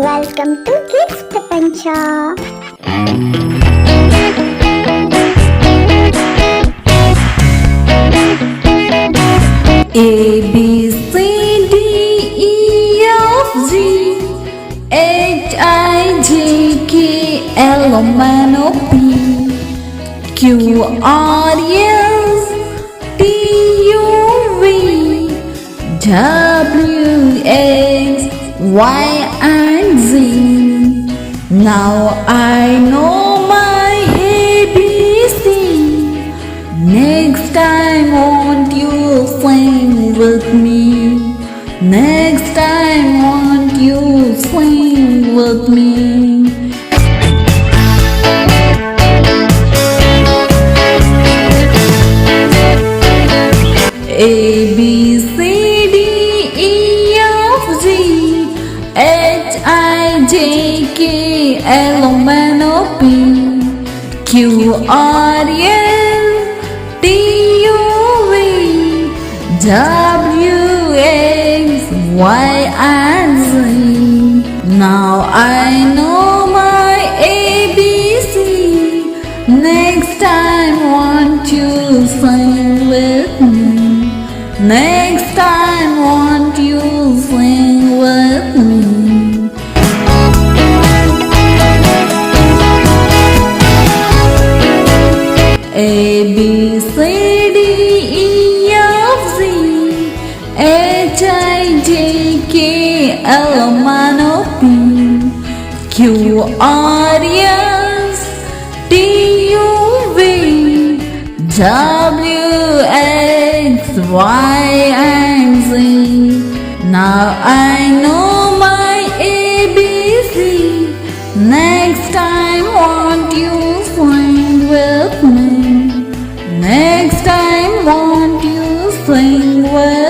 Welcome to kids ప్రపంచ. ABCD EFG HIJK LMNOP QRS TUV WX Y and Z. Now I know my ABC. Next time won't you sing with me? Next time won't you sing with me? A B C D E F G H I J K L M N O P Q R S T U V W X Y and Z. Now I know my ABC. Next time won't you sing with me? Next time won't you sing with me? A B C D E F G H I J K L M N O P Q R S T U V W X Y and Z. Now I know my ABC. Next time won't you sing with me? Next time won't you sing with